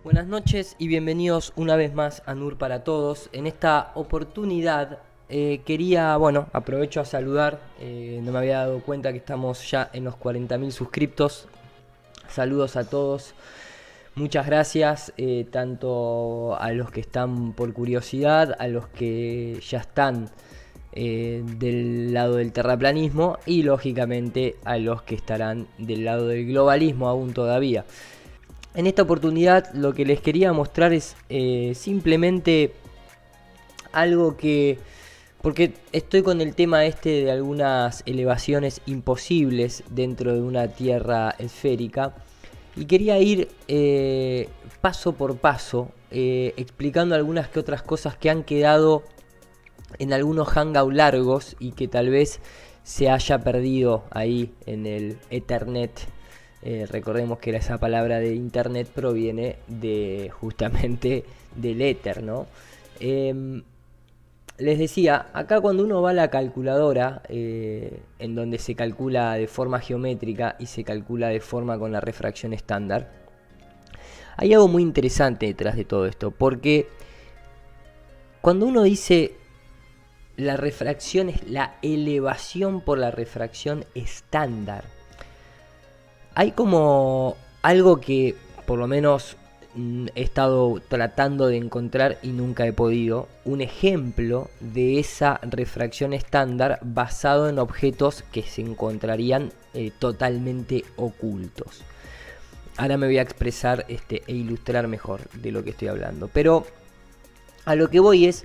Buenas noches y bienvenidos una vez más a NUR para Todos. En esta oportunidad aprovecho a saludar, no me había dado cuenta que estamos ya en los 40.000 suscriptos. Saludos a todos, muchas gracias, tanto a los que están por curiosidad, a los que ya están del lado del terraplanismo y lógicamente a los que estarán del lado del globalismo aún todavía. En esta oportunidad lo que les quería mostrar es simplemente algo que... Porque estoy con el tema este de algunas elevaciones imposibles dentro de una Tierra esférica. Y quería ir paso por paso explicando algunas que otras cosas que han quedado en algunos hangouts largos y que tal vez se haya perdido ahí en el Ethernet. Recordemos que esa palabra de internet proviene de justamente del éter, ¿no? Les decía, acá cuando uno va a la calculadora, en donde se calcula de forma geométrica y se calcula de forma con la refracción estándar, hay algo muy interesante detrás de todo esto, porque cuando uno dice la refracción es la elevación por la refracción estándar, hay como algo que por lo menos he estado tratando de encontrar y nunca he podido. Un ejemplo de esa refracción estándar basado en objetos que se encontrarían totalmente ocultos. Ahora me voy a expresar e ilustrar mejor de lo que estoy hablando. Pero a lo que voy es...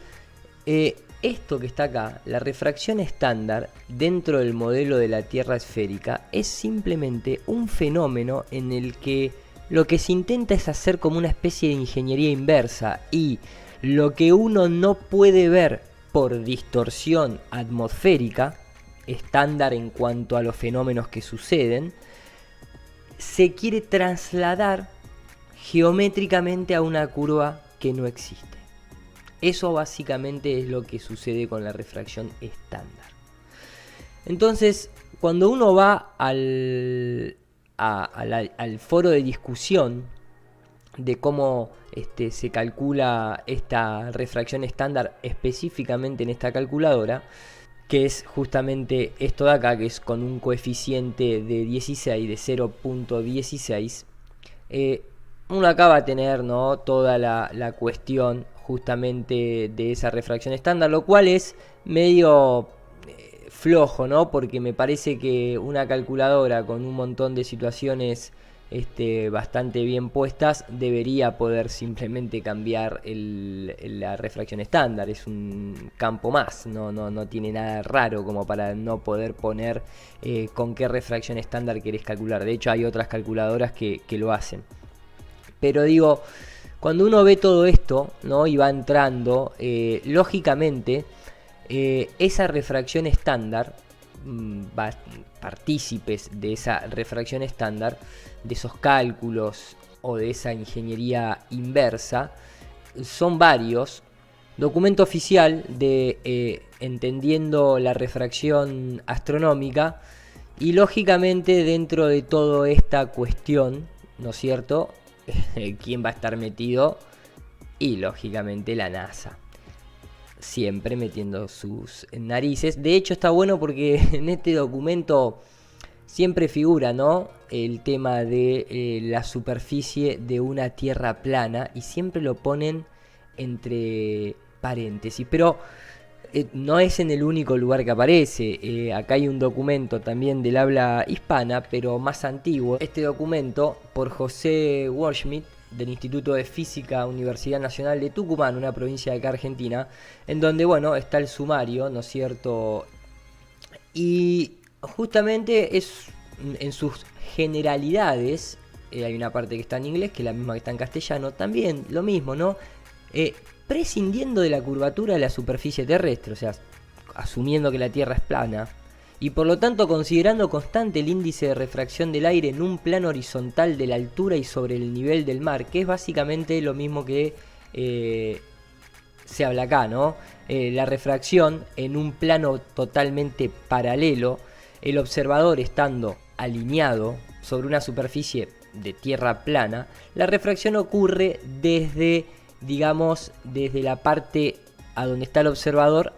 esto que está acá, la refracción estándar dentro del modelo de la Tierra esférica, es simplemente un fenómeno en el que lo que se intenta es hacer como una especie de ingeniería inversa, y lo que uno no puede ver por distorsión atmosférica, estándar en cuanto a los fenómenos que suceden, se quiere trasladar geométricamente a una curva que no existe. Eso básicamente es lo que sucede con la refracción estándar. Entonces, cuando uno va al foro de discusión de cómo se calcula esta refracción estándar específicamente en esta calculadora, que es justamente esto de acá, que es con un coeficiente de 16, de 0.16, uno acá va a tener, ¿no?, toda la cuestión justamente de esa refracción estándar, lo cual es medio flojo, ¿no? Porque me parece que una calculadora con un montón de situaciones bastante bien puestas debería poder simplemente cambiar la refracción estándar. Es un campo más, no tiene nada raro como para no poder poner con qué refracción estándar querés calcular. De hecho hay otras calculadoras que lo hacen. Pero digo, cuando uno ve todo esto, ¿no?, y va entrando, lógicamente, esa refracción estándar, partícipes de esa refracción estándar, de esos cálculos o de esa ingeniería inversa, son varios. Documento oficial de Entendiendo la refracción astronómica, y lógicamente dentro de toda esta cuestión, ¿no es cierto?, ¿quién va a estar metido? Y lógicamente la NASA, siempre metiendo sus narices. De hecho está bueno porque en este documento siempre figura, ¿no?, el tema de la superficie de una Tierra plana, y siempre lo ponen entre paréntesis, pero no es en el único lugar que aparece. Acá hay un documento también del habla hispana, pero más antiguo. Este documento, por José Goldschmidt, del Instituto de Física, Universidad Nacional de Tucumán, una provincia de acá Argentina, en donde, bueno, está el sumario, ¿no es cierto? Y justamente es en sus generalidades, hay una parte que está en inglés, que es la misma que está en castellano, también lo mismo, ¿no? Prescindiendo de la curvatura de la superficie terrestre, o sea, asumiendo que la Tierra es plana, y por lo tanto considerando constante el índice de refracción del aire en un plano horizontal de la altura y sobre el nivel del mar, que es básicamente lo mismo que se habla acá, ¿no? La refracción en un plano totalmente paralelo, el observador estando alineado sobre una superficie de tierra plana, la refracción ocurre desde, digamos, desde la parte a donde está el observador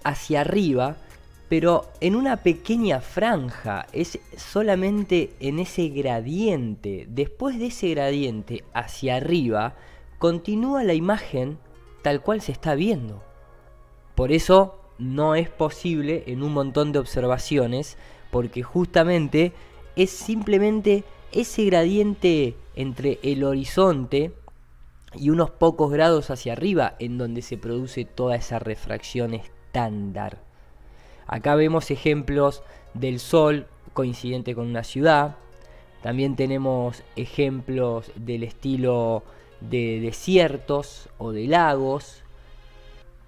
hacia arriba, pero en una pequeña franja, es solamente en ese gradiente. Después de ese gradiente hacia arriba, continúa la imagen tal cual se está viendo. Por eso no es posible en un montón de observaciones, porque justamente es simplemente ese gradiente entre el horizonte y unos pocos grados hacia arriba en donde se produce toda esa refracción estándar. Acá vemos ejemplos del sol coincidente con una ciudad. También tenemos ejemplos del estilo de desiertos o de lagos.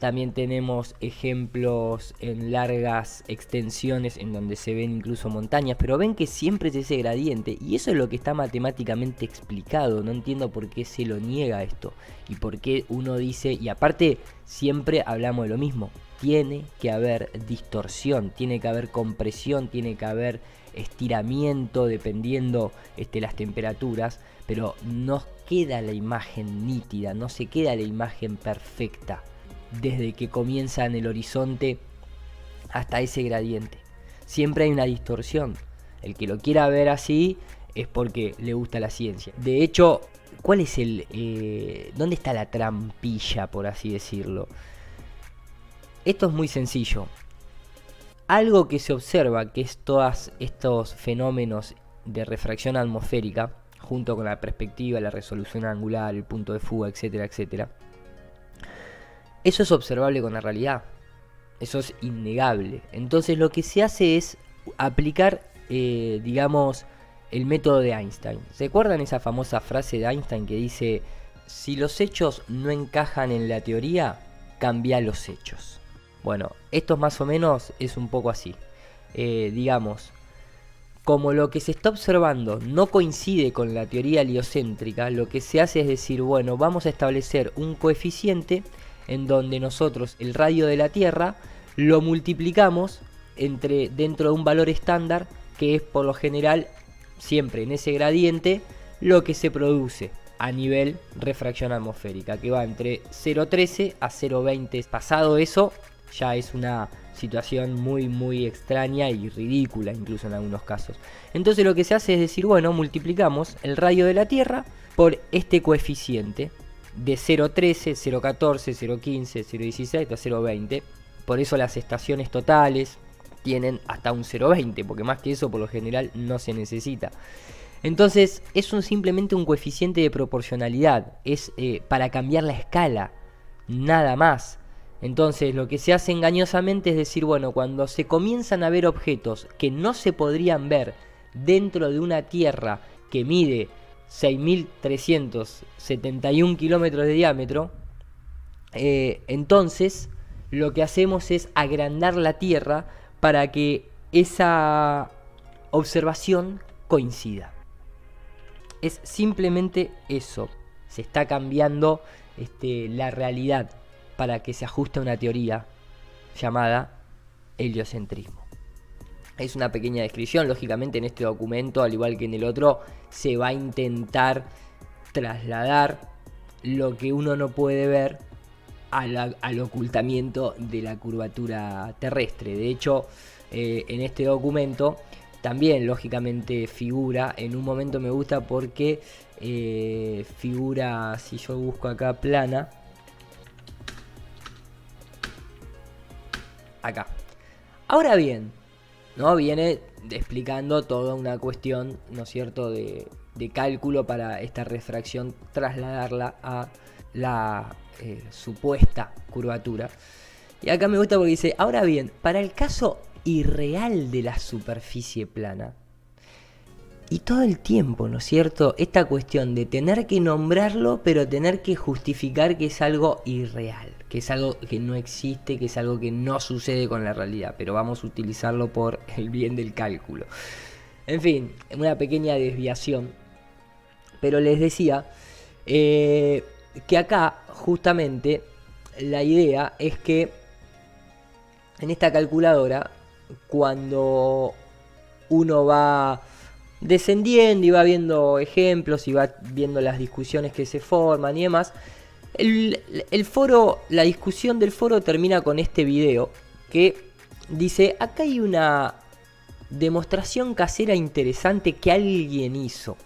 También tenemos ejemplos en largas extensiones en donde se ven incluso montañas, pero ven que siempre es ese gradiente, y eso es lo que está matemáticamente explicado. No entiendo por qué se lo niega esto y por qué uno dice, y aparte siempre hablamos de lo mismo, tiene que haber distorsión, tiene que haber compresión, tiene que haber estiramiento dependiendo las temperaturas, pero no queda la imagen nítida, no se queda la imagen perfecta desde que comienza en el horizonte hasta ese gradiente. Siempre hay una distorsión. El que lo quiera ver así es porque le gusta la ciencia. De hecho, ¿cuál es dónde está la trampilla, por así decirlo? Esto es muy sencillo. Algo que se observa, que es todos estos fenómenos de refracción atmosférica, junto con la perspectiva, la resolución angular, el punto de fuga, etcétera, etcétera. Eso es observable con la realidad. Eso es innegable. Entonces lo que se hace es aplicar, digamos, el método de Einstein. ¿Se acuerdan esa famosa frase de Einstein que dice: si los hechos no encajan en la teoría, cambia los hechos? Bueno, esto más o menos es un poco así. Digamos, como lo que se está observando no coincide con la teoría heliocéntrica, lo que se hace es decir, bueno, vamos a establecer un coeficiente en donde nosotros el radio de la Tierra lo multiplicamos dentro de un valor estándar, que es por lo general siempre en ese gradiente lo que se produce a nivel refracción atmosférica, que va entre 0,13 a 0,20. Pasado eso ya es una situación muy muy extraña y ridícula incluso en algunos casos. Entonces lo que se hace es decir, bueno, multiplicamos el radio de la Tierra por este coeficiente de 0,13, 0,14, 0,15, 0,16 hasta 0,20. Por eso las estaciones totales tienen hasta un 0,20, porque más que eso por lo general no se necesita. Entonces es simplemente un coeficiente de proporcionalidad, es para cambiar la escala, nada más. Entonces lo que se hace engañosamente es decir, bueno, cuando se comienzan a ver objetos que no se podrían ver dentro de una Tierra que mide 6.371 kilómetros de diámetro, entonces lo que hacemos es agrandar la Tierra para que esa observación coincida. Es simplemente eso. Se está cambiando la realidad para que se ajuste a una teoría llamada heliocentrismo. Es una pequeña descripción. Lógicamente en este documento, al igual que en el otro, se va a intentar trasladar lo que uno no puede ver al ocultamiento de la curvatura terrestre. De hecho, en este documento también lógicamente figura, en un momento me gusta porque figura, si yo busco acá plana, acá. Ahora bien, ¿no? Viene explicando toda una cuestión, ¿no es cierto?, de cálculo para esta refracción, trasladarla a la supuesta curvatura. Y acá me gusta porque dice, ahora bien, para el caso irreal de la superficie plana, y todo el tiempo, ¿no es cierto?, esta cuestión de tener que nombrarlo, pero tener que justificar que es algo irreal, que es algo que no existe, que es algo que no sucede con la realidad, pero vamos a utilizarlo por el bien del cálculo. En fin, una pequeña desviación. Pero les decía que acá justamente la idea es que en esta calculadora, cuando uno va, descendiendo y va viendo ejemplos y va viendo las discusiones que se forman y demás. El foro, la discusión del foro termina con este video que dice: acá hay una demostración casera interesante que alguien hizo,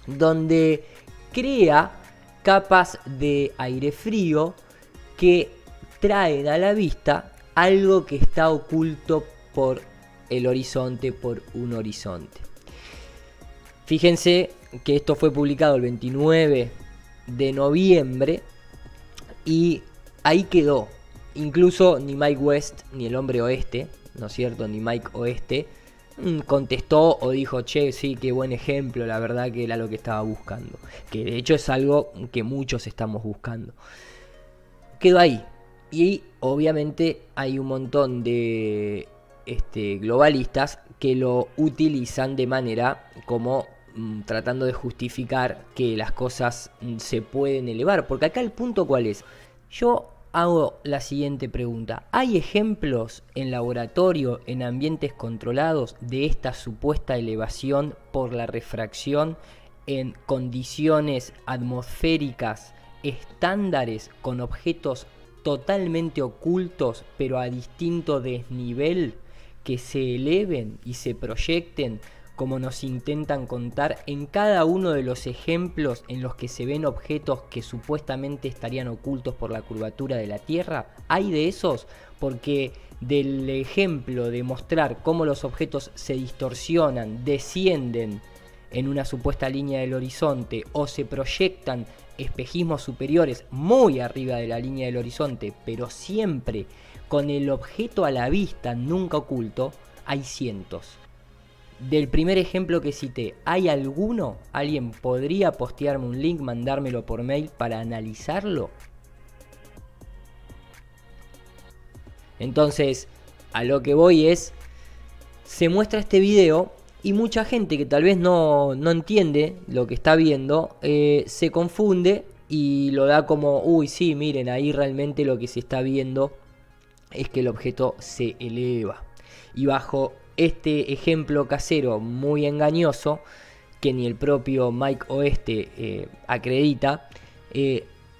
donde crea capas de aire frío que traen a la vista algo que está oculto por el horizonte, por un horizonte. Fíjense que esto fue publicado el 29 de noviembre y ahí quedó. Incluso ni Mike West ni el hombre oeste, ¿no es cierto? Ni Mike Oeste contestó o dijo: che, sí, qué buen ejemplo, la verdad que era lo que estaba buscando. Que de hecho es algo que muchos estamos buscando. Quedó ahí. Y obviamente hay un montón de globalistas que lo utilizan de manera como tratando de justificar que las cosas se pueden elevar. Porque acá el punto, ¿cuál es? Yo hago la siguiente pregunta: ¿hay ejemplos en laboratorio, en ambientes controlados, de esta supuesta elevación por la refracción en condiciones atmosféricas estándares con objetos totalmente ocultos pero a distinto desnivel, que se eleven y se proyecten como nos intentan contar en cada uno de los ejemplos en los que se ven objetos que supuestamente estarían ocultos por la curvatura de la Tierra? ¿Hay de esos? Porque del ejemplo de mostrar cómo los objetos se distorsionan, descienden en una supuesta línea del horizonte o se proyectan espejismos superiores muy arriba de la línea del horizonte, pero siempre con el objeto a la vista, nunca oculto, hay cientos. Del primer ejemplo que cité, ¿hay alguno? ¿Alguien podría postearme un link, mandármelo por mail para analizarlo? Entonces, a lo que voy es, se muestra este video y mucha gente que tal vez no entiende lo que está viendo, se confunde y lo da como: uy, sí, miren, ahí realmente lo que se está viendo es que el objeto se eleva. Y bajo este ejemplo casero muy engañoso, que ni el propio Mike Oeste acredita,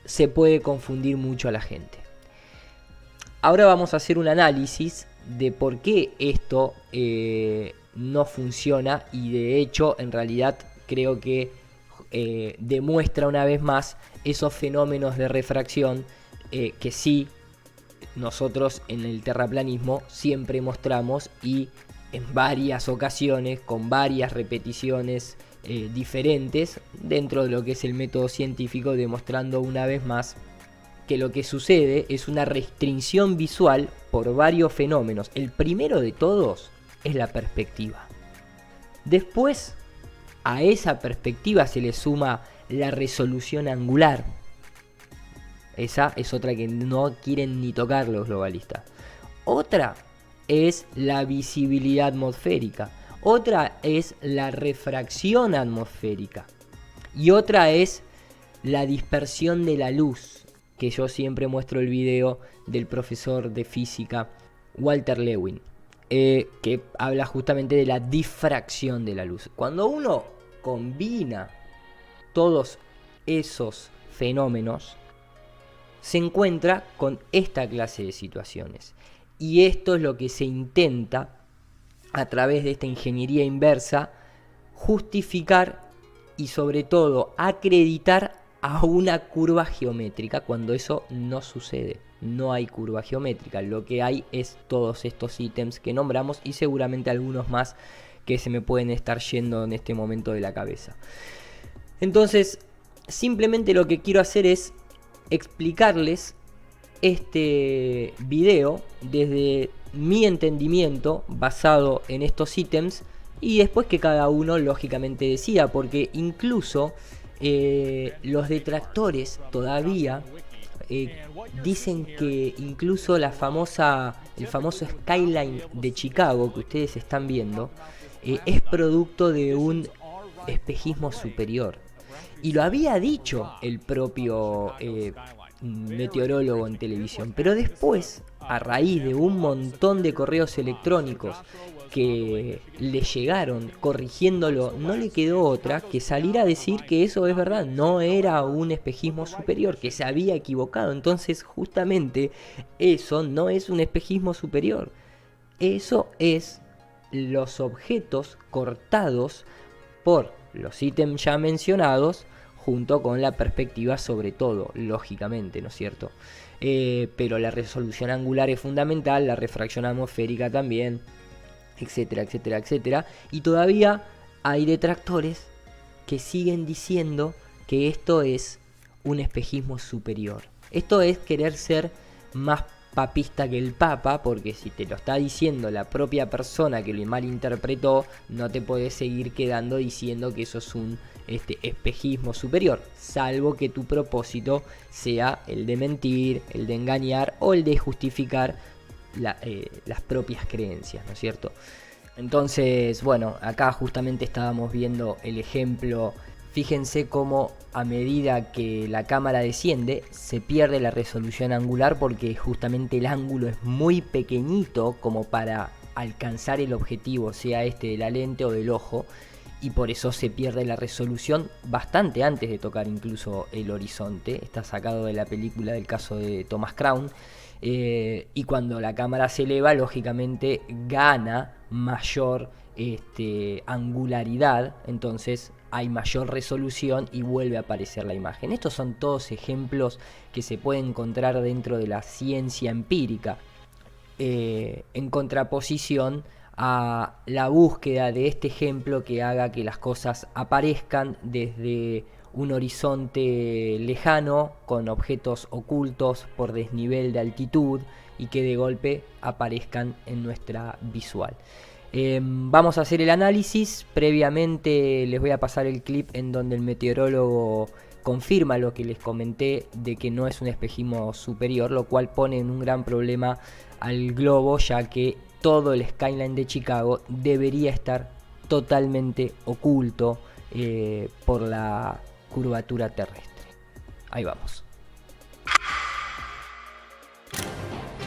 se puede confundir mucho a la gente. Ahora vamos a hacer un análisis de por qué esto no funciona, y de hecho en realidad creo que demuestra una vez más esos fenómenos de refracción que sí nosotros en el terraplanismo siempre mostramos, y en varias ocasiones con varias repeticiones diferentes dentro de lo que es el método científico, demostrando una vez más que lo que sucede es una restricción visual por varios fenómenos. El primero de todos es la perspectiva. Después, a esa perspectiva se le suma la resolución angular. Esa es otra que no quieren ni tocar los globalistas. Otra es la visibilidad atmosférica. Otra es la refracción atmosférica. Y otra es la dispersión de la luz, que yo siempre muestro el video del profesor de física Walter Lewin, que habla justamente de la difracción de la luz. Cuando uno combina todos esos fenómenos, se encuentra con esta clase de situaciones. Y esto es lo que se intenta, a través de esta ingeniería inversa, justificar y sobre todo acreditar a una curva geométrica, cuando eso no sucede. No hay curva geométrica, lo que hay es todos estos ítems que nombramos y seguramente algunos más que se me pueden estar yendo en este momento de la cabeza. Entonces, simplemente lo que quiero hacer es explicarles este video desde mi entendimiento basado en estos ítems, y después que cada uno lógicamente decida, porque incluso los detractores todavía dicen que incluso el famoso skyline de Chicago que ustedes están viendo es producto de un espejismo superior. Y lo había dicho el propio meteorólogo en televisión. Pero después, a raíz de un montón de correos electrónicos que le llegaron corrigiéndolo, no le quedó otra que salir a decir que eso es verdad, no era un espejismo superior, que se había equivocado. Entonces justamente eso no es un espejismo superior, eso es los objetos cortados por los ítems ya mencionados, junto con la perspectiva sobre todo, lógicamente, ¿no es cierto? Pero la resolución angular es fundamental, la refracción atmosférica también, etcétera, etcétera, etcétera. Y todavía hay detractores que siguen diciendo que esto es un espejismo superior. Esto es querer ser más papista que el Papa, porque si te lo está diciendo la propia persona que lo malinterpretó, no te podés seguir quedando diciendo que eso es un espejismo superior, salvo que tu propósito sea el de mentir, el de engañar o el de justificar las propias creencias, ¿no es cierto? Entonces, bueno, acá justamente estábamos viendo el ejemplo. Fíjense cómo a medida que la cámara desciende se pierde la resolución angular, porque justamente el ángulo es muy pequeñito como para alcanzar el objetivo, sea este de la lente o del ojo, y por eso se pierde la resolución bastante antes de tocar incluso el horizonte. Está sacado de la película del caso de Thomas Crown. Y cuando la cámara se eleva, lógicamente gana mayor angularidad, entonces hay mayor resolución y vuelve a aparecer la imagen. Estos son todos ejemplos que se pueden encontrar dentro de la ciencia empírica, en contraposición a la búsqueda de este ejemplo que haga que las cosas aparezcan desde un horizonte lejano con objetos ocultos por desnivel de altitud y que de golpe aparezcan en nuestra visual. Vamos a hacer el análisis. Previamente les voy a pasar el clip en donde el meteorólogo confirma lo que les comenté de que no es un espejismo superior, lo cual pone en un gran problema al globo, ya que todo el skyline de Chicago debería estar totalmente oculto por la curvatura terrestre. Ahí vamos.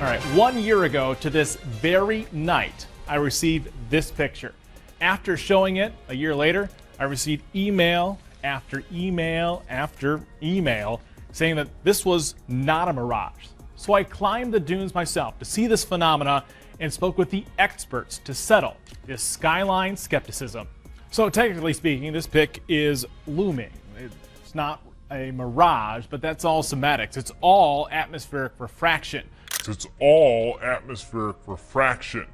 All right, 1 year ago to this very night, I received this picture. After showing it a year later, I received email after email after email saying that this was not a mirage. So I climbed the dunes myself to see this phenomena and spoke with the experts to settle this skyline skepticism. So technically speaking, this pic is looming. It's not a mirage, but that's all semantics. It's all atmospheric refraction. It's all atmospheric refraction.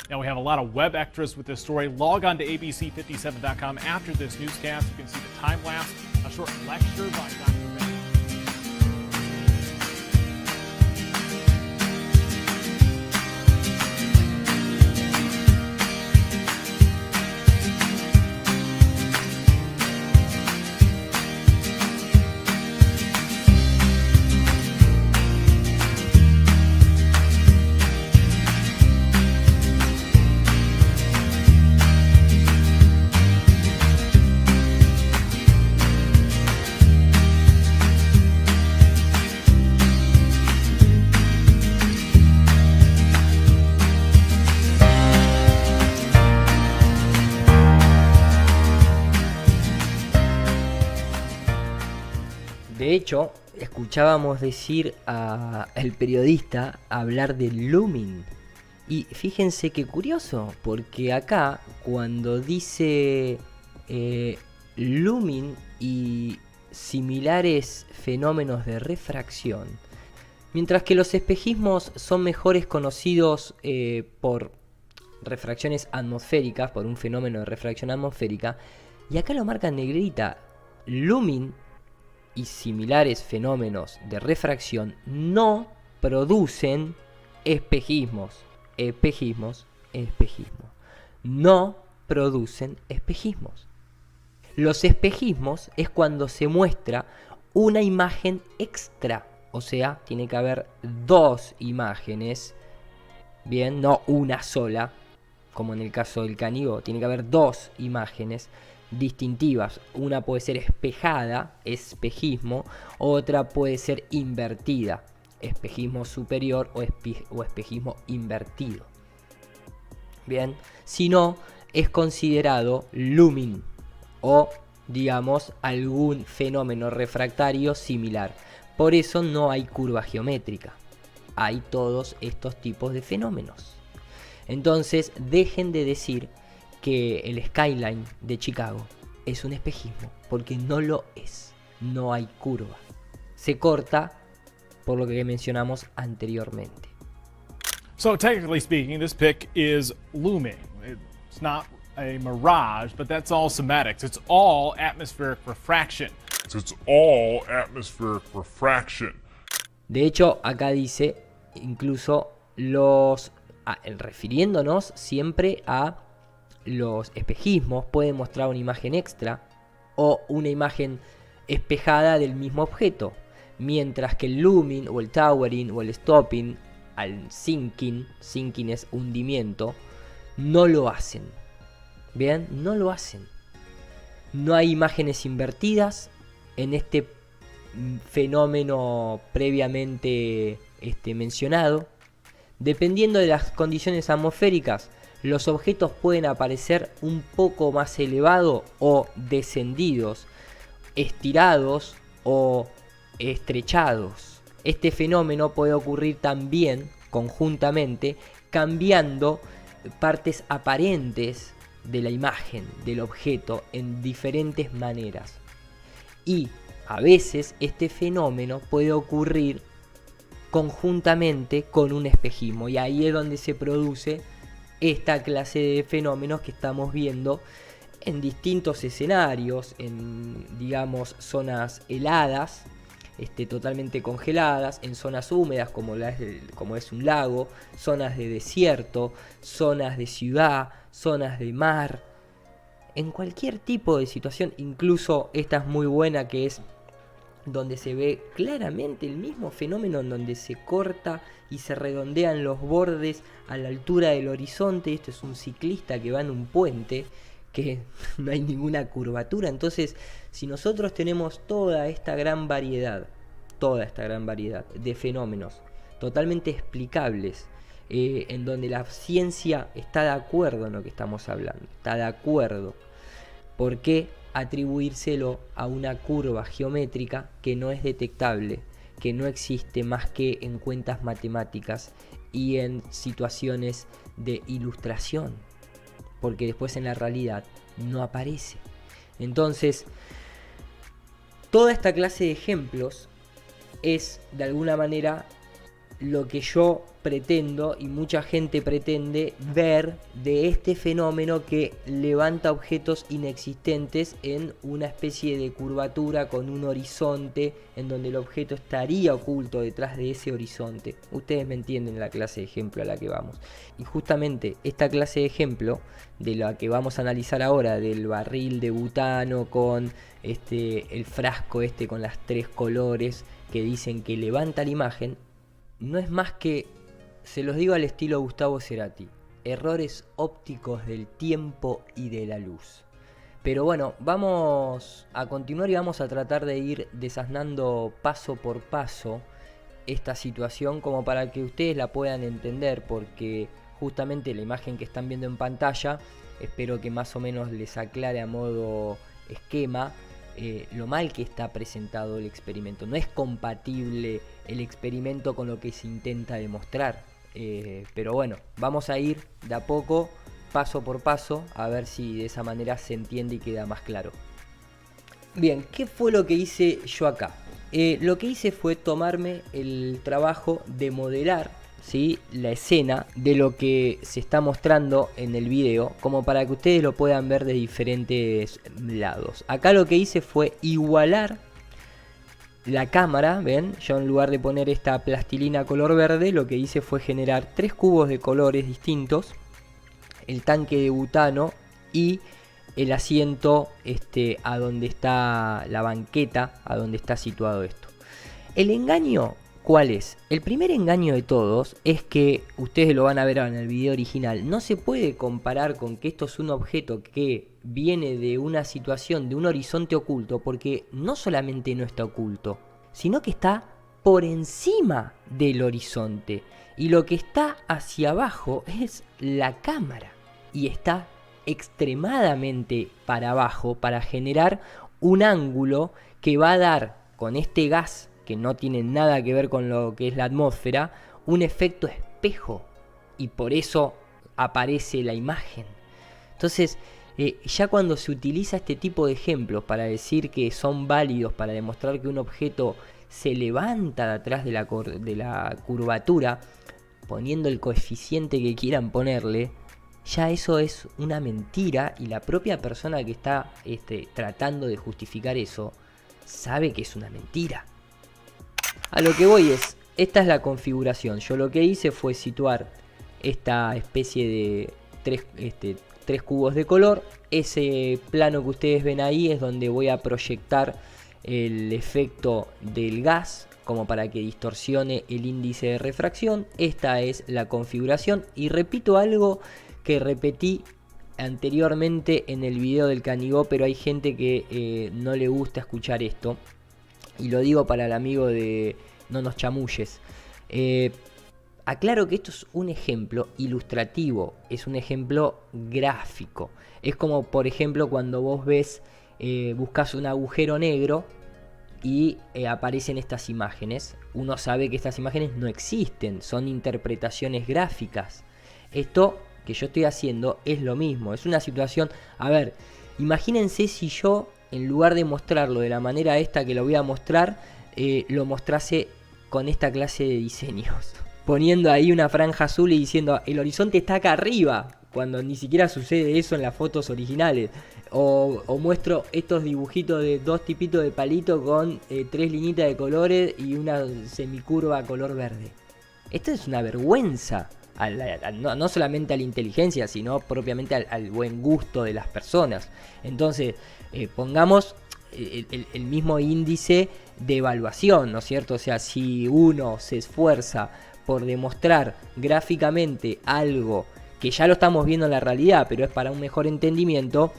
Now we have a lot of web extras with this story. Log on to abc57.com after this newscast. You can see the time lapse, a short lecture by Dr. Ben. De hecho, escuchábamos decir al periodista hablar de looming. Y fíjense qué curioso, porque acá cuando dice looming y similares fenómenos de refracción, mientras que los espejismos son mejores conocidos por refracciones atmosféricas, por un fenómeno de refracción atmosférica, y acá lo marcan negrita, looming y similares fenómenos de refracción no producen espejismos. Espejismos. No producen espejismos. Los espejismos es cuando se muestra una imagen extra. O sea, tiene que haber dos imágenes. Bien, no una sola, como en el caso del Canigó. Tiene que haber dos imágenes distintivas. Una puede ser espejada, espejismo, otra puede ser invertida, espejismo superior o espejismo invertido. bien, sino es considerado looming o, digamos, algún fenómeno refractario similar. Por eso no hay curva geométrica, hay todos estos tipos de fenómenos. Entonces dejen de decir que el skyline de Chicago es un espejismo, porque no lo es, no hay curva, se corta por lo que mencionamos anteriormente. So technically speaking, this pic is looming. It's not a mirage, but that's all semantics. It's all atmospheric refraction. It's all atmospheric refraction. De hecho, acá dice incluso refiriéndonos siempre a los espejismos, puede mostrar una imagen extra o una imagen espejada del mismo objeto, mientras que el looming o el towering o el stopping al sinking es hundimiento, no lo hacen. Bien, no lo hacen. No hay imágenes invertidas en este fenómeno previamente mencionado. Dependiendo de las condiciones atmosféricas, los objetos pueden aparecer un poco más elevados o descendidos, estirados o estrechados. Este fenómeno puede ocurrir también conjuntamente cambiando partes aparentes de la imagen del objeto en diferentes maneras. Y a veces este fenómeno puede ocurrir conjuntamente con un espejismo, y ahí es donde se produce esta clase de fenómenos que estamos viendo en distintos escenarios, en, digamos, zonas heladas, totalmente congeladas, en zonas húmedas como es un lago, zonas de desierto, zonas de ciudad, zonas de mar, en cualquier tipo de situación. Incluso esta es muy buena, que es donde se ve claramente el mismo fenómeno, en donde se corta y se redondean los bordes a la altura del horizonte. Esto es un ciclista que va en un puente, que no hay ninguna curvatura. Entonces, si nosotros tenemos toda esta gran variedad de fenómenos totalmente explicables, en donde la ciencia está de acuerdo en lo que estamos hablando, está de acuerdo, ¿por qué atribuírselo a una curva geométrica que no es detectable, que no existe más que en cuentas matemáticas y en situaciones de ilustración? Porque después en la realidad no aparece. Entonces, toda esta clase de ejemplos es de alguna manera lo que yo pretendo y mucha gente pretende ver de este fenómeno que levanta objetos inexistentes en una especie de curvatura con un horizonte en donde el objeto estaría oculto detrás de ese horizonte. Ustedes me entienden la clase de ejemplo a la que vamos. Y justamente esta clase de ejemplo de la que vamos a analizar ahora, del barril de butano con el frasco con las 3 colores que dicen que levanta la imagen, no es más que, se los digo al estilo Gustavo Cerati, errores ópticos del tiempo y de la luz. Pero bueno, vamos a continuar y vamos a tratar de ir desasnando paso por paso esta situación, como para que ustedes la puedan entender, porque justamente la imagen que están viendo en pantalla, espero que más o menos les aclare a modo esquema lo mal que está presentado el experimento. No es compatible el experimento con lo que se intenta demostrar, pero bueno, vamos a ir de a poco, paso por paso, a ver si de esa manera se entiende y queda más claro. Bien, ¿qué fue lo que hice yo acá? Lo que hice fue tomarme el trabajo de modelar, ¿sí?, la escena de lo que se está mostrando en el video, como para que ustedes lo puedan ver de diferentes lados. Acá lo que hice fue igualar la cámara, ¿ven? Yo en lugar de poner esta plastilina color verde, lo que hice fue generar 3 cubos de colores distintos, el tanque de butano y el asiento a donde está la banqueta, a donde está situado esto. El engaño, ¿cuál es? El primer engaño de todos es que, ustedes lo van a ver en el video original, no se puede comparar con que esto es un objeto que viene de una situación, de un horizonte oculto, porque no solamente no está oculto, sino que está por encima del horizonte, y lo que está hacia abajo es la cámara. y está extremadamente para abajo para generar un ángulo que va a dar con este gas, que no tiene nada que ver con lo que es la atmósfera, un efecto espejo, y por eso aparece la imagen. Entonces, ya cuando se utiliza este tipo de ejemplos para decir que son válidos, para demostrar que un objeto se levanta de atrás de la curvatura, poniendo el coeficiente que quieran ponerle, ya eso es una mentira, y la propia persona que está tratando de justificar eso sabe que es una mentira. A lo que voy es, esta es la configuración. Yo lo que hice fue situar esta especie de tres cubos de color. Ese plano que ustedes ven ahí es donde voy a proyectar el efecto del gas, como para que distorsione el índice de refracción. Esta es la configuración, y repito algo que repetí anteriormente en el video del Canigó, pero hay gente que no le gusta escuchar esto, y lo digo para el amigo de No Nos Chamulles. Aclaro que esto es un ejemplo ilustrativo, es un ejemplo gráfico. Es como, por ejemplo, cuando vos ves, buscas un agujero negro y aparecen estas imágenes. Uno sabe que estas imágenes no existen, son interpretaciones gráficas. Esto que yo estoy haciendo es lo mismo, es una situación. A ver, imagínense si yo, en lugar de mostrarlo de la manera esta que lo voy a mostrar, lo mostrase con esta clase de diseños, poniendo ahí una franja azul y diciendo el horizonte está acá arriba, cuando ni siquiera sucede eso en las fotos originales. O muestro estos dibujitos de dos tipitos de palito con tres liñitas de colores y una semicurva color verde. Esto es una vergüenza, no solamente a la inteligencia, sino propiamente al buen gusto de las personas. Entonces, pongamos el mismo índice de evaluación, ¿no es cierto? O sea, si uno se esfuerza por demostrar gráficamente algo que ya lo estamos viendo en la realidad, pero es para un mejor entendimiento,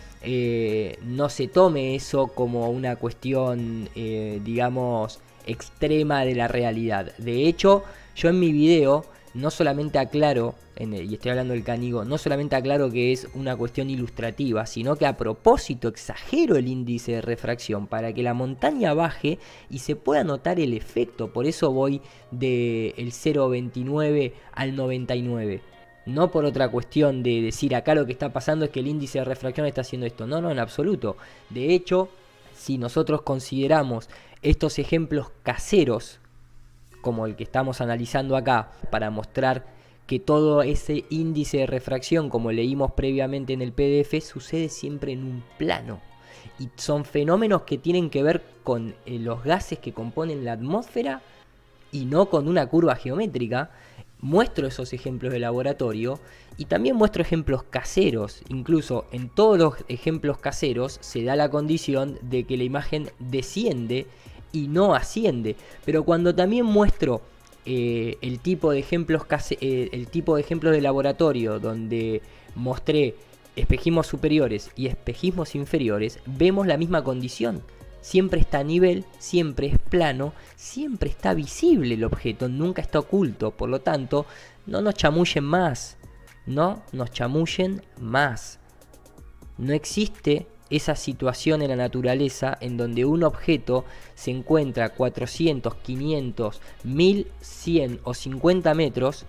no se tome eso como una cuestión, digamos, extrema de la realidad. De hecho, yo en mi video no solamente aclaro, y estoy hablando del Canigó, no solamente aclaro que es una cuestión ilustrativa, sino que a propósito exagero el índice de refracción para que la montaña baje y se pueda notar el efecto. Por eso voy del 0,29 al 99. No por otra cuestión de decir acá lo que está pasando es que el índice de refracción está haciendo esto. No, en absoluto. De hecho, si nosotros consideramos estos ejemplos caseros, como el que estamos analizando acá, para mostrar que todo ese índice de refracción, como leímos previamente en el PDF, sucede siempre en un plano. Y son fenómenos que tienen que ver con los gases que componen la atmósfera y no con una curva geométrica. Muestro esos ejemplos de laboratorio y también muestro ejemplos caseros. Incluso en todos los ejemplos caseros se da la condición de que la imagen desciende y no asciende. Pero cuando también muestro el tipo de ejemplos de laboratorio, donde mostré espejismos superiores y espejismos inferiores, vemos la misma condición. Siempre está a nivel, siempre es plano, siempre está visible el objeto, nunca está oculto. Por lo tanto, no nos chamullen más. No nos chamullen más. No existe esa situación en la naturaleza en donde un objeto se encuentra a 400, 500, 1100 o 50 metros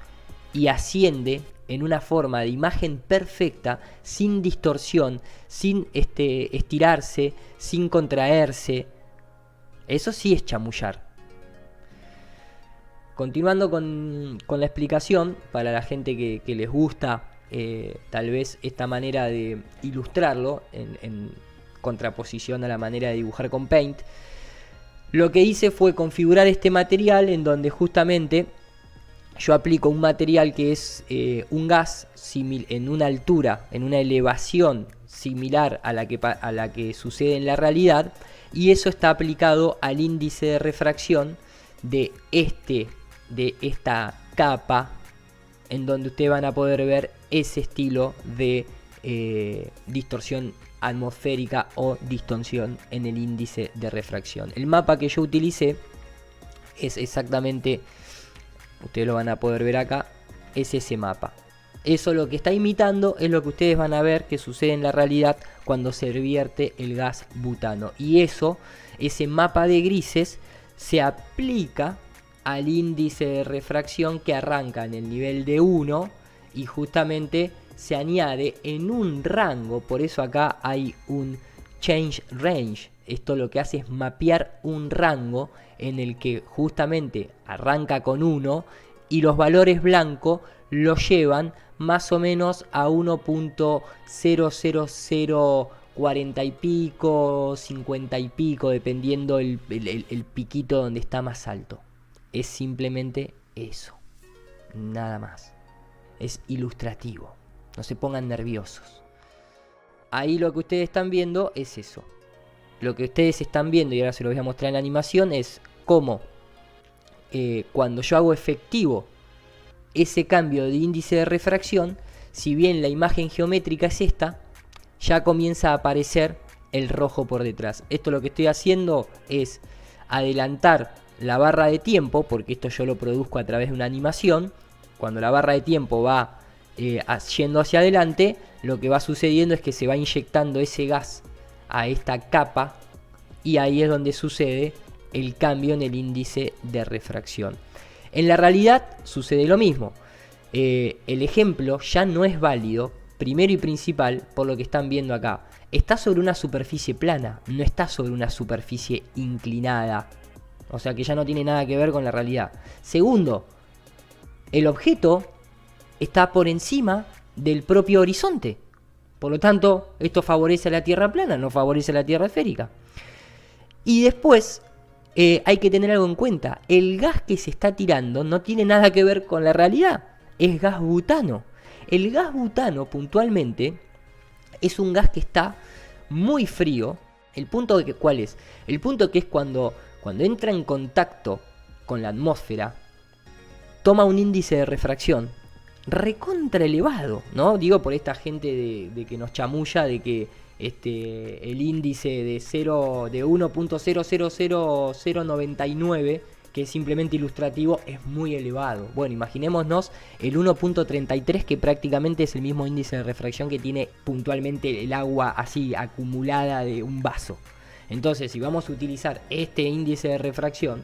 y asciende en una forma de imagen perfecta, sin distorsión, sin estirarse, sin contraerse. Eso sí es chamullar. Continuando con la explicación, para la gente que les gusta tal vez esta manera de ilustrarlo en contraposición a la manera de dibujar con Paint, lo que hice fue configurar este material en donde justamente yo aplico un material que es un gas en una altura, en una elevación similar a la que sucede en la realidad, y eso está aplicado al índice de refracción de esta capa, en donde ustedes van a poder ver ese estilo de distorsión atmosférica o distorsión en el índice de refracción. El mapa que yo utilicé es exactamente, ustedes lo van a poder ver acá, es ese mapa. Eso lo que está imitando es lo que ustedes van a ver que sucede en la realidad cuando se vierte el gas butano. Y eso, ese mapa de grises, se aplica al índice de refracción que arranca en el nivel de 1 y justamente se añade en un rango. Por eso acá hay un change range. Esto lo que hace es mapear un rango en el que justamente arranca con 1 y los valores blancos lo llevan más o menos a 1.00040 y pico, 50 y pico, dependiendo el piquito donde está más alto. Es simplemente eso, nada más. Es ilustrativo, no se pongan nerviosos. Ahí lo que ustedes están viendo es eso. Lo que ustedes están viendo, y ahora se lo voy a mostrar en la animación, es cómo cuando yo hago efectivo ese cambio de índice de refracción, si bien la imagen geométrica es esta, ya comienza a aparecer el rojo por detrás. Esto lo que estoy haciendo es adelantar la barra de tiempo, porque esto yo lo produzco a través de una animación. Cuando la barra de tiempo va yendo hacia adelante, lo que va sucediendo es que se va inyectando ese gas a esta capa y ahí es donde sucede el cambio en el índice de refracción. En la realidad sucede lo mismo. El ejemplo ya no es válido, primero y principal, por lo que están viendo acá. Está sobre una superficie plana, no está sobre una superficie inclinada. O sea que ya no tiene nada que ver con la realidad. Segundo, el objeto está por encima del propio horizonte. Por lo tanto, esto favorece a la Tierra plana, no favorece a la Tierra esférica. Y después hay que tener algo en cuenta. El gas que se está tirando no tiene nada que ver con la realidad. Es gas butano. El gas butano, puntualmente, es un gas que está muy frío. ¿El punto cuál es? El punto que es cuando entra en contacto con la atmósfera, toma un índice de refracción recontra elevado, ¿no? Digo por esta gente de que nos chamulla de que el índice de 1.000099, que es simplemente ilustrativo, es muy elevado. Bueno, imaginémonos el 1.33, que prácticamente es el mismo índice de refracción que tiene puntualmente el agua así acumulada de un vaso. Entonces, si vamos a utilizar este índice de refracción,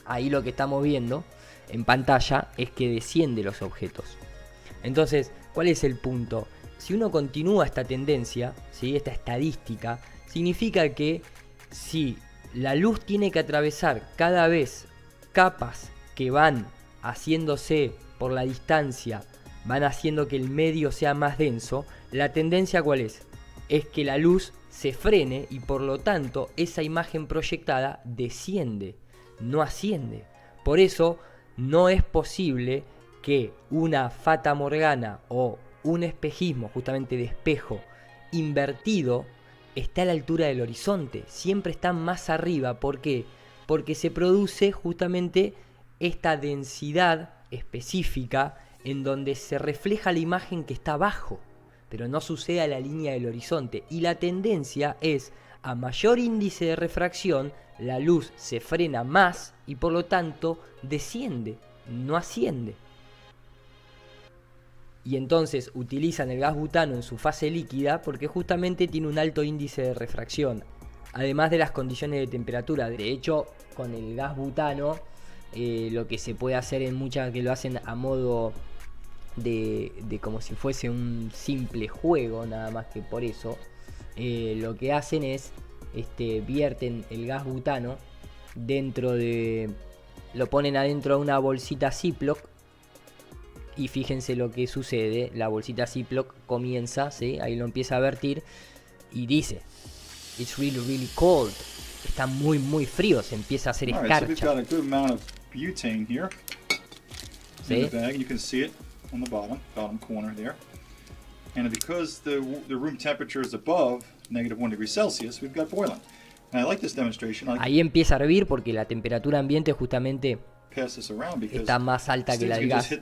ahí lo que estamos viendo en pantalla es que desciende los objetos. Entonces, ¿cuál es el punto? Si uno continúa esta tendencia, ¿sí?, esta estadística, significa que si la luz tiene que atravesar cada vez capas que van haciéndose por la distancia, van haciendo que el medio sea más denso, la tendencia ¿cuál es? Es que la luz se frene y por lo tanto esa imagen proyectada desciende, no asciende. Por eso no es posible que una fata morgana o un espejismo, justamente de espejo, invertido, esté a la altura del horizonte. Siempre está más arriba. ¿Por qué? Porque se produce justamente esta densidad específica en donde se refleja la imagen que está abajo, pero no sucede a la línea del horizonte. Y la tendencia es, a mayor índice de refracción, la luz se frena más y por lo tanto desciende, no asciende. Y entonces utilizan el gas butano en su fase líquida porque justamente tiene un alto índice de refracción, además de las condiciones de temperatura. De hecho, con el gas butano lo que se puede hacer en muchas que lo hacen a modo de como si fuese un simple juego, nada más que por eso, lo que hacen es vierten el gas butano lo ponen adentro de una bolsita Ziploc. Y fíjense lo que sucede, la bolsita Ziploc comienza, ¿sí?, ahí lo empieza a vertir y dice, it's really, really cold. Está muy, muy frío, se empieza a hacer escarcha. So we've got a good amount of butane here in the bag. You can see it on the bottom corner there. And because the room temperature is above -1 degree Celsius, we've got boiling. And I like this demonstration. Ahí empieza a hervir porque la temperatura ambiente justamente está más alta que la del gas.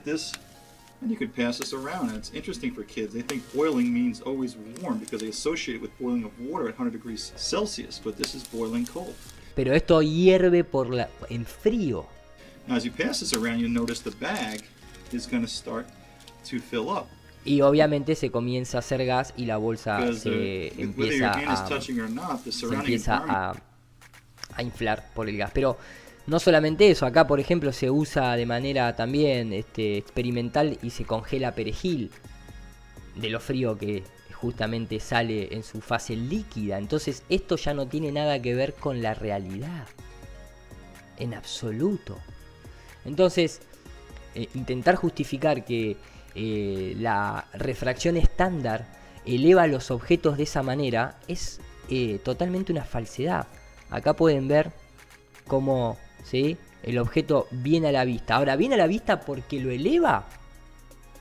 And you could pass this around, and it's interesting for kids. They think boiling means always warm because they associate it with boiling of water at 100 degrees Celsius, but this is boiling cold. Pero esto hierve en frío. Now, as you pass this around, you'll notice the bag is going to start to fill up. Y obviamente se comienza a hacer gas y la bolsa Because se whether your hand is empieza touching or not, the se surrounding empieza environment. a inflar por el gas. Pero no solamente eso, acá por ejemplo se usa de manera también experimental y se congela perejil de lo frío que justamente sale en su fase líquida. Entonces esto ya no tiene nada que ver con la realidad, en absoluto. Entonces intentar justificar que la refracción estándar eleva los objetos de esa manera es totalmente una falsedad. Acá pueden ver cómo, ¿sí?, el objeto viene a la vista. Ahora, ¿viene a la vista porque lo eleva?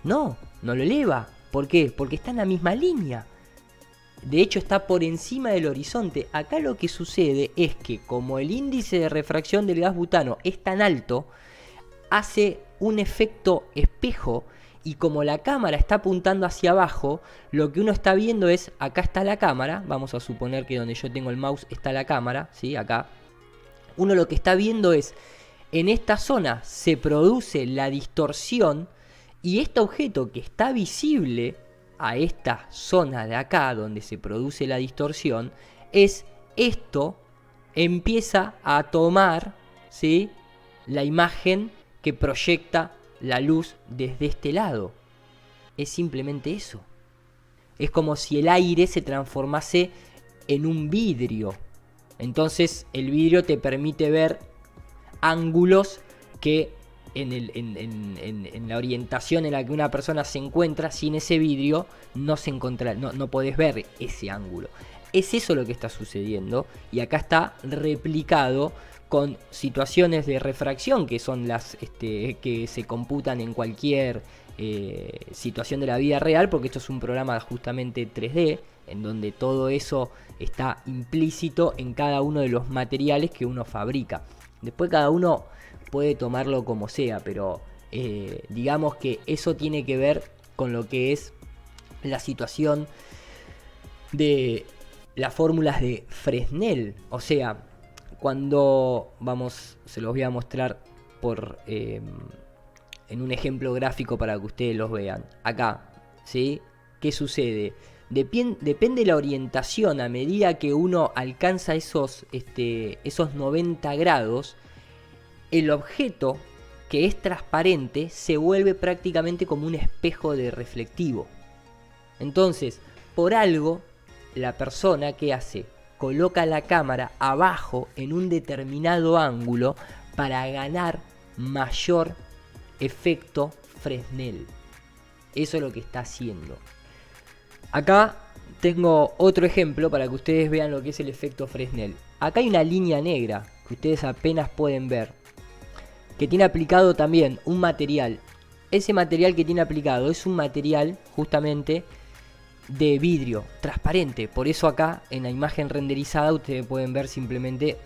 No, no lo eleva. ¿Por qué? Porque está en la misma línea. De hecho, está por encima del horizonte. Acá lo que sucede es que como el índice de refracción del gas butano es tan alto, hace un efecto espejo. Y como la cámara está apuntando hacia abajo, lo que uno está viendo es, acá está la cámara, vamos a suponer que donde yo tengo el mouse está la cámara, ¿sí? Acá. Uno lo que está viendo es, en esta zona se produce la distorsión y este objeto que está visible a esta zona de acá donde se produce la distorsión, es esto, empieza a tomar, ¿sí?, la imagen que proyecta la luz desde este lado. Es simplemente eso. Es como si el aire se transformase en un vidrio. Entonces el vidrio te permite ver ángulos que en la orientación en la que una persona se encuentra, sin ese vidrio no podés ver ese ángulo. Es eso lo que está sucediendo y acá está replicado con situaciones de refracción que son las que se computan en cualquier situación de la vida real, porque esto es un programa justamente 3D en donde todo eso está implícito en cada uno de los materiales que uno fabrica. Después cada uno puede tomarlo como sea, pero digamos que eso tiene que ver con lo que es la situación de las fórmulas de Fresnel. O sea, cuando se los voy a mostrar en un ejemplo gráfico para que ustedes los vean. Acá, ¿sí? ¿Qué sucede? Depende de la orientación. A medida que uno alcanza esos 90 grados, el objeto que es transparente se vuelve prácticamente como un espejo de reflectivo. Entonces, por algo, la persona que hace, coloca la cámara abajo en un determinado ángulo para ganar mayor efecto Fresnel. Eso es lo que está haciendo. Acá tengo otro ejemplo para que ustedes vean lo que es el efecto Fresnel. Acá hay una línea negra que ustedes apenas pueden ver, que tiene aplicado también un material. Ese material que tiene aplicado es un material justamente de vidrio transparente. Por eso acá en la imagen renderizada ustedes pueden ver simplemente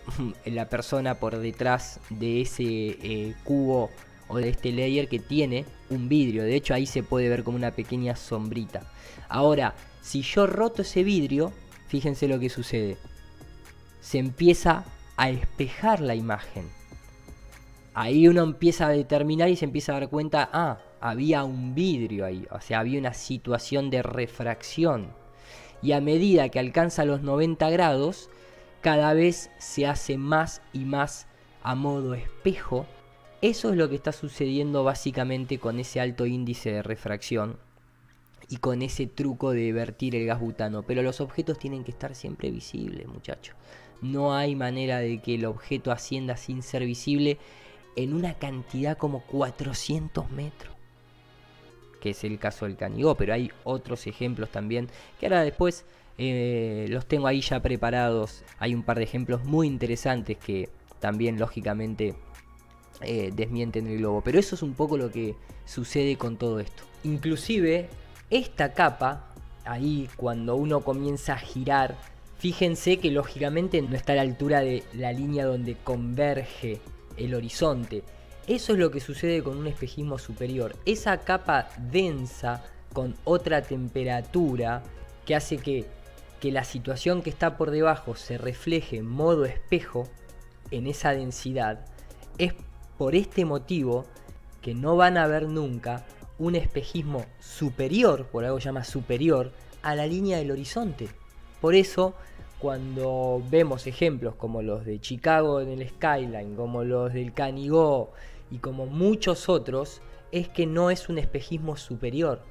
la persona por detrás de ese cubo o de este layer que tiene un vidrio. De hecho ahí se puede ver como una pequeña sombrita. Ahora, si yo roto ese vidrio, fíjense lo que sucede. Se empieza a espejar la imagen. Ahí uno empieza a determinar y se empieza a dar cuenta, había un vidrio ahí, o sea, había una situación de refracción. Y a medida que alcanza los 90 grados, cada vez se hace más y más a modo espejo. Eso es lo que está sucediendo básicamente con ese alto índice de refracción y con ese truco de vertir el gas butano. Pero los objetos tienen que estar siempre visibles, muchachos. No hay manera de que el objeto ascienda sin ser visible en una cantidad como 400 metros. Que es el caso del Canigó, pero hay otros ejemplos también que ahora después los tengo ahí ya preparados. Hay un par de ejemplos muy interesantes que también lógicamente desmienten el globo, pero eso es un poco lo que sucede con todo esto. Inclusive esta capa, ahí cuando uno comienza a girar, fíjense que lógicamente no está a la altura de la línea donde converge el horizonte. Eso es lo que sucede con un espejismo superior. Esa capa densa con otra temperatura que hace que la situación que está por debajo se refleje en modo espejo en esa densidad. Es por este motivo que no van a ver nunca un espejismo superior, por algo se llama superior, a la línea del horizonte. Por eso, cuando vemos ejemplos como los de Chicago en el Skyline, como los del Canigó y como muchos otros, es que no es un espejismo superior,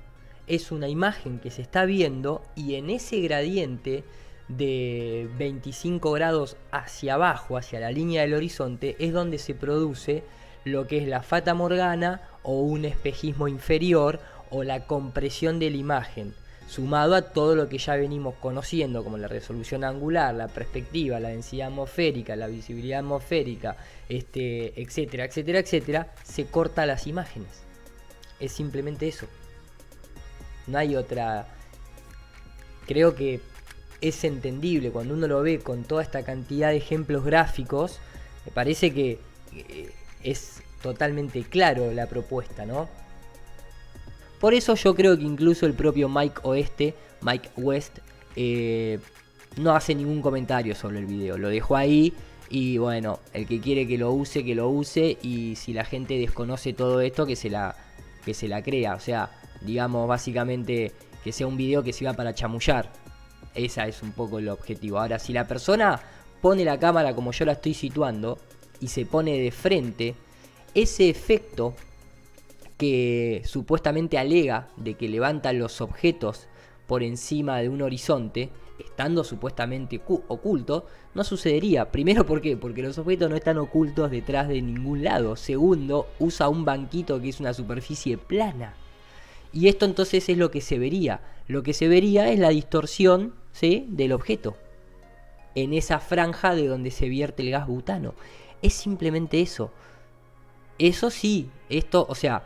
es una imagen que se está viendo, y en ese gradiente de 25 grados hacia abajo, hacia la línea del horizonte, es donde se produce lo que es la fata morgana o un espejismo inferior o la compresión de la imagen, sumado a todo lo que ya venimos conociendo como la resolución angular, la perspectiva, la densidad atmosférica, la visibilidad atmosférica, etcétera, etcétera, etcétera. Se corta las imágenes. Es simplemente eso. No hay otra. Creo que es entendible cuando uno lo ve con toda esta cantidad de ejemplos gráficos. Me parece que es totalmente claro la propuesta, ¿no? Por eso yo creo que incluso el propio Mike West, no hace ningún comentario sobre el video. Lo dejó ahí y bueno, el que quiere que lo use, y si la gente desconoce todo esto, que se la crea. O sea, digamos básicamente que sea un video que sirva para chamullar. Esa es un poco el objetivo. Ahora, si la persona pone la cámara como yo la estoy situando y se pone de frente, ese efecto que supuestamente alega de que levanta los objetos por encima de un horizonte, estando supuestamente oculto, no sucedería. Primero, ¿por qué? Porque los objetos no están ocultos detrás de ningún lado. Segundo, usa un banquito que es una superficie plana. Y esto entonces es lo que se vería. Lo que se vería es la distorsión, ¿sí?, del objeto en esa franja de donde se vierte el gas butano. Es simplemente eso. Eso sí, esto, o sea,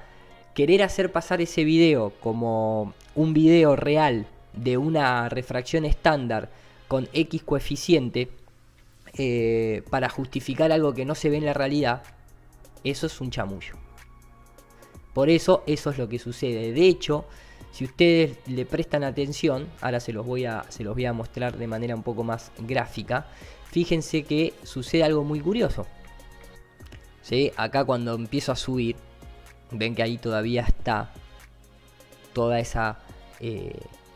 querer hacer pasar ese video como un video real de una refracción estándar con X coeficiente para justificar algo que no se ve en la realidad, eso es un chamullo. Por eso es lo que sucede. De hecho, si ustedes le prestan atención, ahora se los voy a mostrar de manera un poco más gráfica, fíjense que sucede algo muy curioso. ¿Sí? Acá cuando empiezo a subir, ven que ahí todavía está toda esa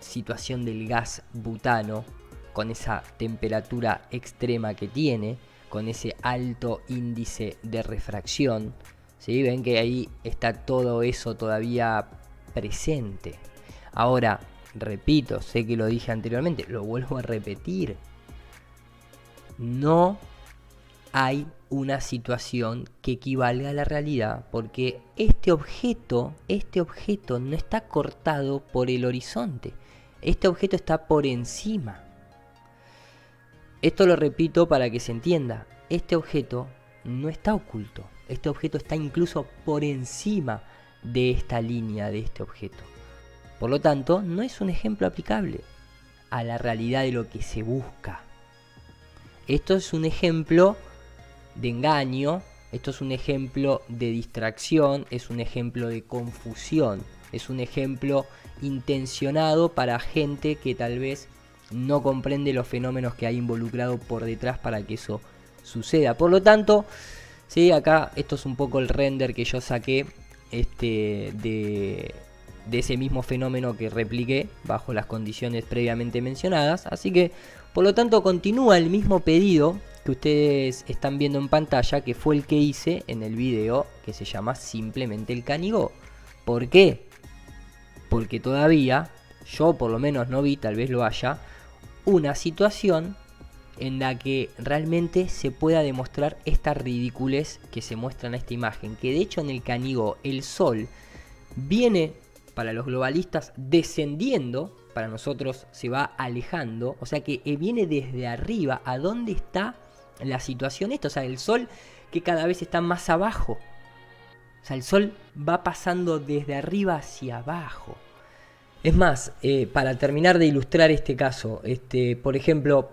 situación del gas butano, con esa temperatura extrema que tiene, con ese alto índice de refracción. ¿Sí? Ven que ahí está todo eso todavía presente. Ahora, repito, sé que lo dije anteriormente, lo vuelvo a repetir. No hay una situación que equivalga a la realidad, porque este objeto no está cortado por el horizonte. Este objeto está por encima. Esto lo repito para que se entienda. Este objeto no está oculto. Este objeto está incluso por encima de esta línea de este objeto. Por lo tanto, no es un ejemplo aplicable a la realidad de lo que se busca. Esto es un ejemplo de engaño, esto es un ejemplo de distracción, es un ejemplo de confusión, es un ejemplo intencionado para gente que tal vez no comprende los fenómenos que hay involucrado por detrás para que eso suceda. Por lo tanto, sí, acá esto es un poco el render que yo saqué de ese mismo fenómeno que repliqué bajo las condiciones previamente mencionadas. Así que, por lo tanto, continúa el mismo pedido que ustedes están viendo en pantalla, que fue el que hice en el video que se llama simplemente el Canigó. ¿Por qué? Porque todavía, yo por lo menos no vi, tal vez lo haya, una situación en la que realmente se pueda demostrar esta ridiculez que se muestra en esta imagen. Que de hecho en el Canigó el sol viene, para los globalistas, descendiendo, para nosotros se va alejando, o sea que viene desde arriba. ¿A dónde está la situación esto? O sea, el sol que cada vez está más abajo. O sea, el sol va pasando desde arriba hacia abajo. Es más, para terminar de ilustrar este caso, por ejemplo,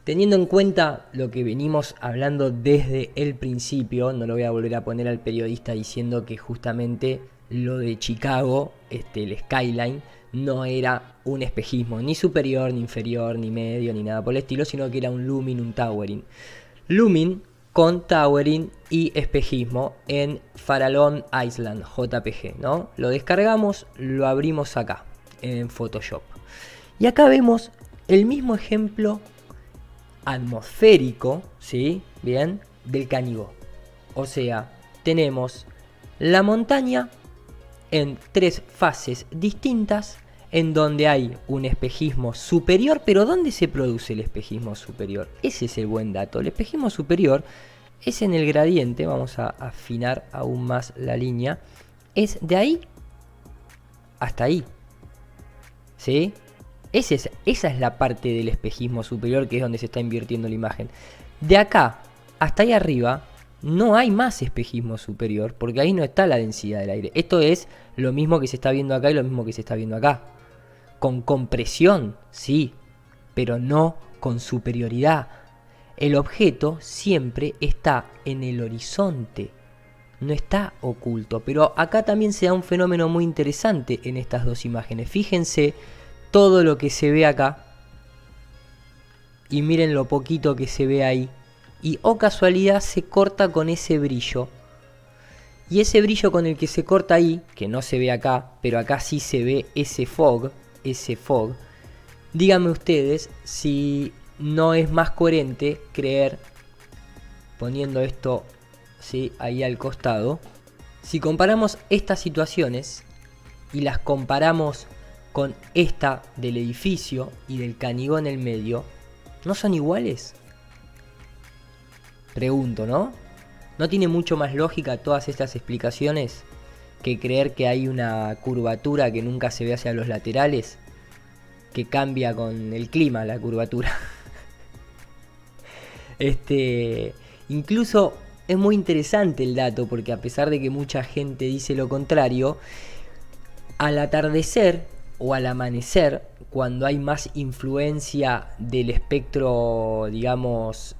teniendo en cuenta lo que venimos hablando desde el principio, no lo voy a volver a poner al periodista diciendo que justamente lo de Chicago, el Skyline, no era un espejismo ni superior, ni inferior, ni medio, ni nada por el estilo, sino que era un looming, un towering. Looming con towering y espejismo en Farallon Island JPG, ¿no? Lo descargamos, lo abrimos acá en Photoshop. Y acá vemos el mismo ejemplo atmosférico, ¿sí? Bien, del Canigó. O sea, tenemos la montaña en 3 fases distintas, en donde hay un espejismo superior. Pero ¿dónde se produce el espejismo superior? Ese es el buen dato. El espejismo superior es en el gradiente. Vamos a afinar aún más la línea. Es de ahí hasta ahí, ¿sí? Esa es la parte del espejismo superior, que es donde se está invirtiendo la imagen. De acá hasta ahí arriba no hay más espejismo superior, porque ahí no está la densidad del aire. Esto es lo mismo que se está viendo acá y lo mismo que se está viendo acá. Con compresión, sí, pero no con superioridad. El objeto siempre está en el horizonte, no está oculto. Pero acá también se da un fenómeno muy interesante en estas dos imágenes. Fíjense todo lo que se ve acá y miren lo poquito que se ve ahí. Y oh casualidad, se corta con ese brillo. Y ese brillo con el que se corta ahí, que no se ve acá, pero acá sí se ve ese fog. Díganme ustedes si no es más coherente creer, poniendo esto, ¿sí?, ahí al costado. Si comparamos estas situaciones y las comparamos con esta del edificio y del Canigó en el medio, ¿no son iguales? Pregunto, ¿no? ¿No tiene mucho más lógica todas estas explicaciones que creer que hay una curvatura que nunca se ve hacia los laterales, que cambia con el clima la curvatura? Incluso es muy interesante el dato, porque a pesar de que mucha gente dice lo contrario, al atardecer o al amanecer, cuando hay más influencia del espectro, digamos,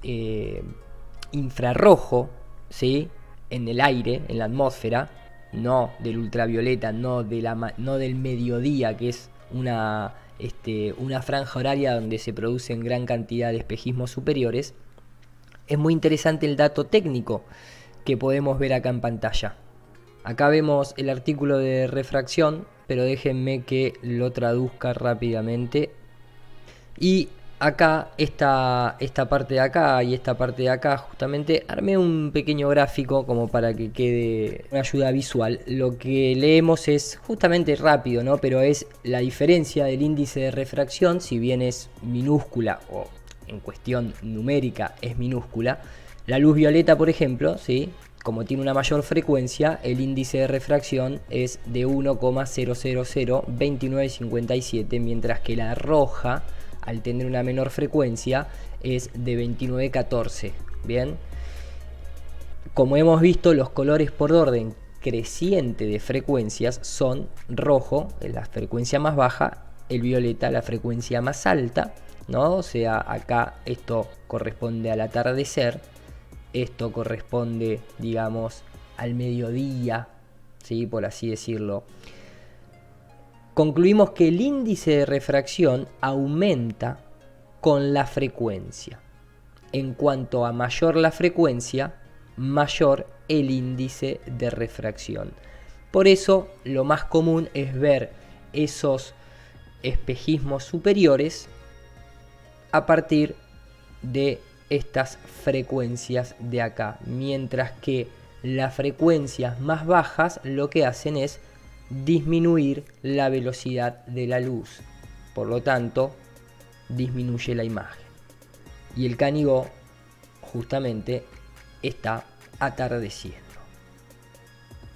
infrarrojo, ¿sí?, en el aire, en la atmósfera, no del ultravioleta, no del mediodía, que es una franja horaria donde se producen gran cantidad de espejismos superiores, es muy interesante el dato técnico que podemos ver acá en pantalla. Acá vemos el artículo de refracción, pero déjenme que lo traduzca rápidamente. Y acá, esta parte de acá y esta parte de acá, justamente armé un pequeño gráfico como para que quede una ayuda visual. Lo que leemos es justamente rápido, ¿no? Pero es la diferencia del índice de refracción, si bien es minúscula o en cuestión numérica es minúscula. La luz violeta, por ejemplo, ¿sí?, como tiene una mayor frecuencia, el índice de refracción es de 1,0002957, mientras que la roja, al tener una menor frecuencia, es de 2914. Bien, como hemos visto, los colores por orden creciente de frecuencias son rojo, la frecuencia más baja, el violeta, la frecuencia más alta, ¿no? O sea, acá esto corresponde al atardecer, esto corresponde, digamos, al mediodía, ¿sí?, por así decirlo. Concluimos que el índice de refracción aumenta con la frecuencia. En cuanto a mayor la frecuencia, mayor el índice de refracción. Por eso lo más común es ver esos espejismos superiores a partir de estas frecuencias de acá, mientras que las frecuencias más bajas lo que hacen es disminuir la velocidad de la luz, por lo tanto disminuye la imagen. Y el Canigó justamente está atardeciendo,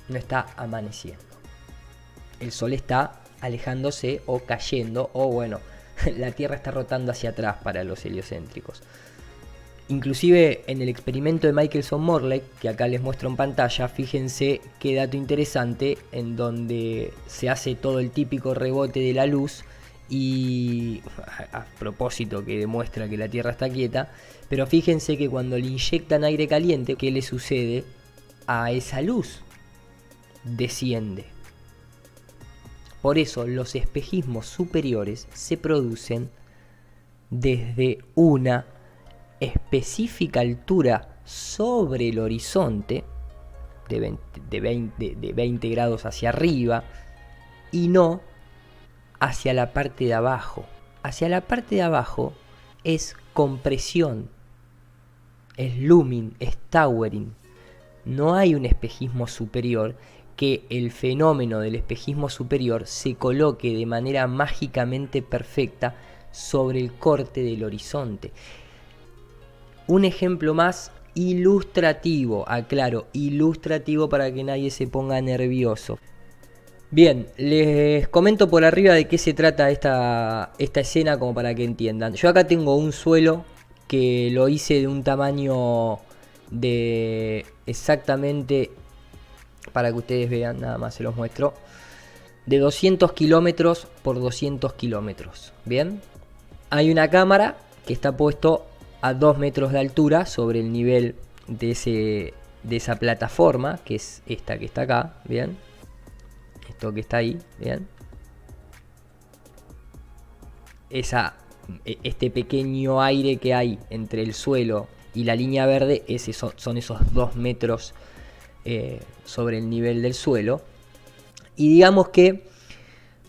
no está amaneciendo. El sol está alejándose o cayendo, o bueno, la Tierra está rotando hacia atrás para los heliocéntricos. Inclusive en el experimento de Michelson-Morley, que acá les muestro en pantalla, fíjense qué dato interesante, en donde se hace todo el típico rebote de la luz, y a propósito que demuestra que la Tierra está quieta, pero fíjense que cuando le inyectan aire caliente, ¿qué le sucede a esa luz? Desciende. Por eso los espejismos superiores se producen desde una específica altura sobre el horizonte, de 20 grados hacia arriba, y no hacia la parte de abajo. Hacia la parte de abajo es compresión, es looming, es towering. No hay un espejismo superior, que el fenómeno del espejismo superior se coloque de manera mágicamente perfecta sobre el corte del horizonte. Un ejemplo más ilustrativo, aclaro, ilustrativo para que nadie se ponga nervioso. Bien, les comento por arriba de qué se trata esta escena como para que entiendan. Yo acá tengo un suelo que lo hice de un tamaño de exactamente, para que ustedes vean, nada más se los muestro, de 200 kilómetros por 200 kilómetros. Bien, hay una cámara que está puesto a 2 metros de altura sobre el nivel de esa plataforma, que es esta que está acá. Bien, esto que está ahí, bien, este pequeño aire que hay entre el suelo y la línea verde, son esos 2 metros sobre el nivel del suelo. Y digamos que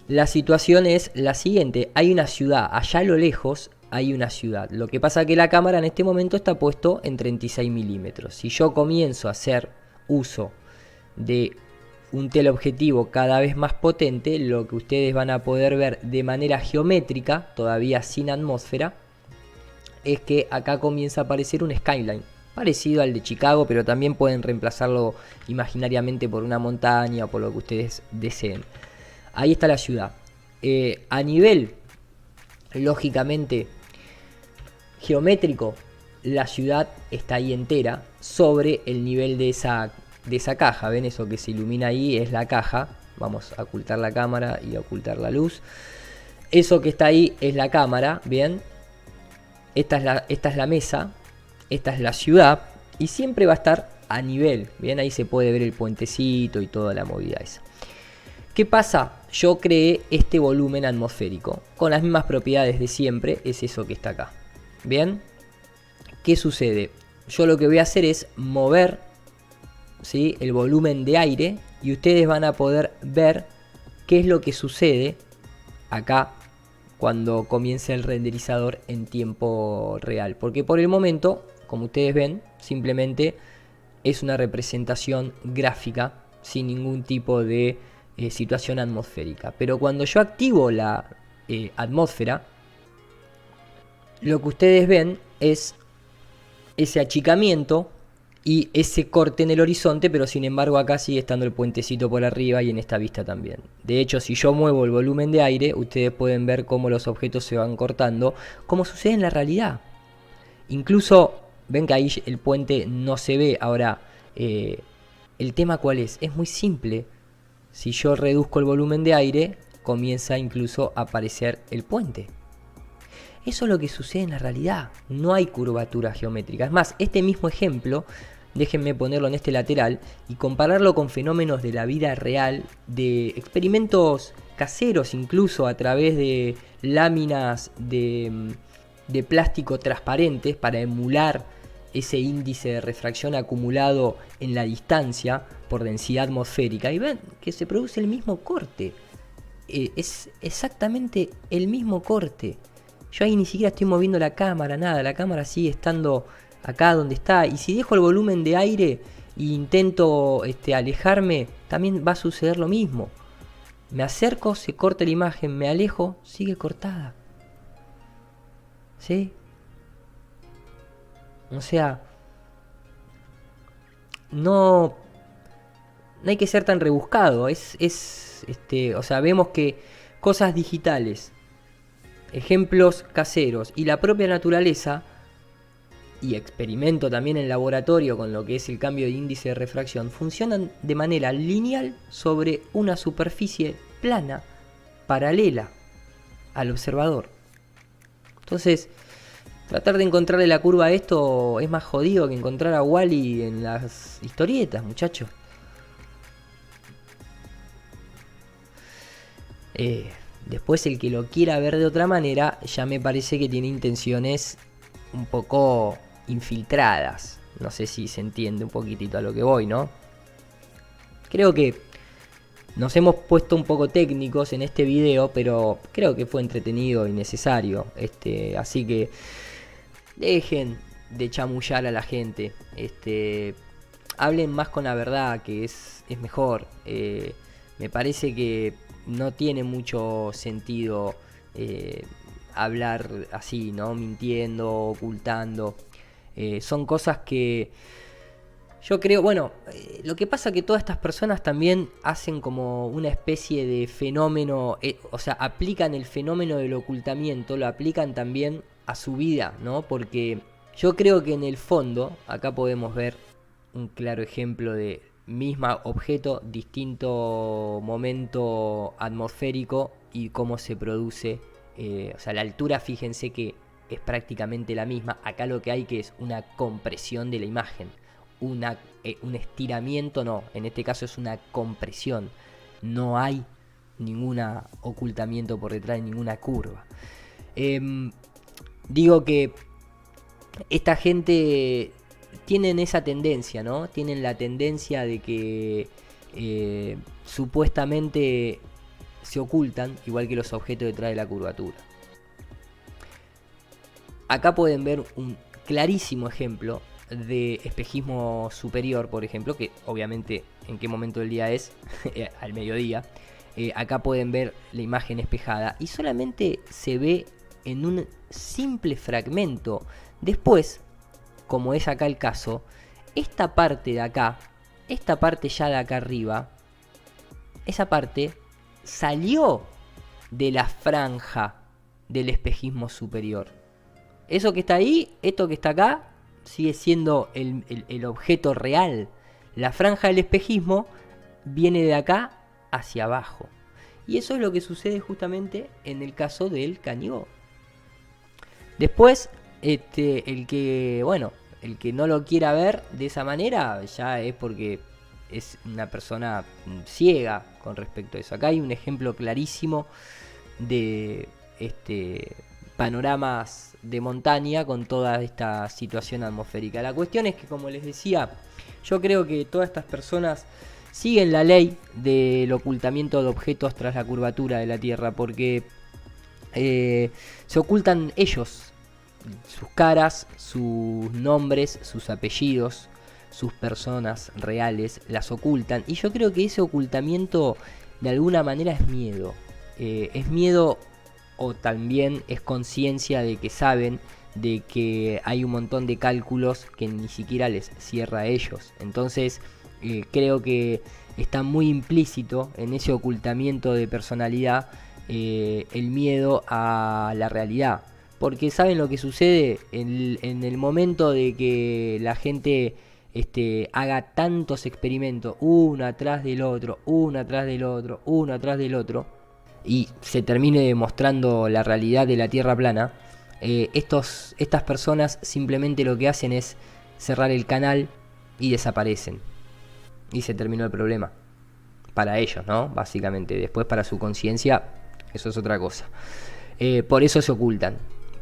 la situación es la siguiente: hay una ciudad, allá a lo lejos hay una ciudad. Lo que pasa es que la cámara en este momento está puesto en 36 milímetros. Si yo comienzo a hacer uso de un teleobjetivo cada vez más potente, lo que ustedes van a poder ver de manera geométrica, todavía sin atmósfera, es que acá comienza a aparecer un skyline parecido al de Chicago, pero también pueden reemplazarlo imaginariamente por una montaña o por lo que ustedes deseen. Ahí está la ciudad. A nivel, lógicamente, geométrico, la ciudad está ahí entera sobre el nivel de esa caja. ¿Ven eso que se ilumina ahí? Es la caja. Vamos a ocultar la cámara y a ocultar la luz. Eso que está ahí es la cámara, ¿bien? Esta es la mesa, esta es la ciudad, y siempre va a estar a nivel. Bien, ahí se puede ver el puentecito y toda la movida esa. ¿Qué pasa? Yo creé este volumen atmosférico con las mismas propiedades de siempre, es eso que está acá. Bien, ¿qué sucede? Yo lo que voy a hacer es mover, ¿sí?, el volumen de aire, y ustedes van a poder ver qué es lo que sucede acá cuando comience el renderizador en tiempo real. Porque por el momento, como ustedes ven, simplemente es una representación gráfica sin ningún tipo de situación atmosférica. Pero cuando yo activo la atmósfera, lo que ustedes ven es ese achicamiento y ese corte en el horizonte, pero sin embargo acá sigue estando el puentecito por arriba y en esta vista también. De hecho, si yo muevo el volumen de aire, ustedes pueden ver cómo los objetos se van cortando, como sucede en la realidad. Incluso, ven que ahí el puente no se ve. Ahora, el tema ¿cuál es? Es muy simple. Si yo reduzco el volumen de aire, comienza incluso a aparecer el puente. Eso es lo que sucede en la realidad. No hay curvatura geométrica. Es más, este mismo ejemplo, déjenme ponerlo en este lateral y compararlo con fenómenos de la vida real, de experimentos caseros incluso a través de láminas de plástico transparentes para emular ese índice de refracción acumulado en la distancia por densidad atmosférica, y ven que se produce el mismo corte. Es exactamente el mismo corte. Yo ahí ni siquiera estoy moviendo la cámara, nada, la cámara sigue estando acá donde está. Y si dejo el volumen de aire e intento alejarme, también va a suceder lo mismo. Me acerco, se corta la imagen, me alejo, sigue cortada. ¿Sí? O sea, no hay que ser tan rebuscado. O sea, vemos que cosas digitales, ejemplos caseros y la propia naturaleza, y experimento también en laboratorio con lo que es el cambio de índice de refracción, funcionan de manera lineal sobre una superficie plana, paralela al observador. Entonces, tratar de encontrarle la curva a esto es más jodido que encontrar a Wall-E en las historietas, muchachos. Después el que lo quiera ver de otra manera ya me parece que tiene intenciones un poco infiltradas. No sé si se entiende un poquitito a lo que voy, ¿no? Creo que nos hemos puesto un poco técnicos en este video, pero creo que fue entretenido y necesario. Así que dejen de chamullar a la gente. Hablen más con la verdad, que es mejor. Me parece que no tiene mucho sentido hablar así, ¿no? Mintiendo, ocultando. Son cosas que yo creo, bueno, lo que pasa es que todas estas personas también hacen como una especie de fenómeno, o sea, aplican el fenómeno del ocultamiento, lo aplican también a su vida, ¿no? Porque yo creo que en el fondo, acá podemos ver un claro ejemplo de misma objeto, distinto momento atmosférico y cómo se produce, o sea, la altura, fíjense que es prácticamente la misma. Acá lo que hay que es una compresión de la imagen, un estiramiento, no, en este caso es una compresión, no hay ningún ocultamiento por detrás de ninguna curva. Digo que esta gente tienen esa tendencia, ¿no? Tienen la tendencia de que supuestamente se ocultan, igual que los objetos detrás de la curvatura. Acá pueden ver un clarísimo ejemplo de espejismo superior, por ejemplo, que obviamente en qué momento del día es, al mediodía. Acá pueden ver la imagen espejada y solamente se ve en un simple fragmento. Después, como es acá el caso, esta parte de acá, esta parte ya de acá arriba, esa parte salió de la franja del espejismo superior. Eso que está ahí, esto que está acá, sigue siendo el objeto real. La franja del espejismo viene de acá hacia abajo. Y eso es lo que sucede justamente en el caso del Canigó. Después, el que no lo quiera ver de esa manera, ya es porque es una persona ciega con respecto a eso. Acá hay un ejemplo clarísimo de panoramas de montaña con toda esta situación atmosférica. La cuestión es que, como les decía, yo creo que todas estas personas siguen la ley del ocultamiento de objetos tras la curvatura de la Tierra, porque se ocultan ellos, sus caras, sus nombres, sus apellidos, sus personas reales, las ocultan. Y yo creo que ese ocultamiento de alguna manera es miedo. Es miedo, o también es conciencia de que saben de que hay un montón de cálculos que ni siquiera les cierra a ellos. Entonces creo que está muy implícito en ese ocultamiento de personalidad el miedo a la realidad. Porque saben lo que sucede en el momento de que la gente haga tantos experimentos, uno atrás del otro, uno atrás del otro, uno atrás del otro, y se termine demostrando la realidad de la Tierra plana. Estas personas simplemente lo que hacen es cerrar el canal y desaparecen. Y se terminó el problema. Para ellos, ¿no? Básicamente. Después, para su conciencia, eso es otra cosa. Por eso se ocultan.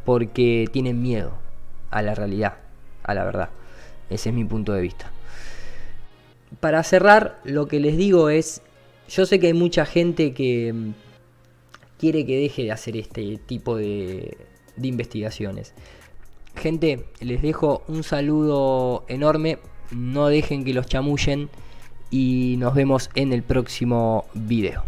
Porque tienen miedo a la realidad, a la verdad. Ese es mi punto de vista. Para cerrar, lo que les digo es, yo sé que hay mucha gente que quiere que deje de hacer este tipo de investigaciones. Gente, les dejo un saludo enorme. No dejen que los chamullen. Y nos vemos en el próximo video.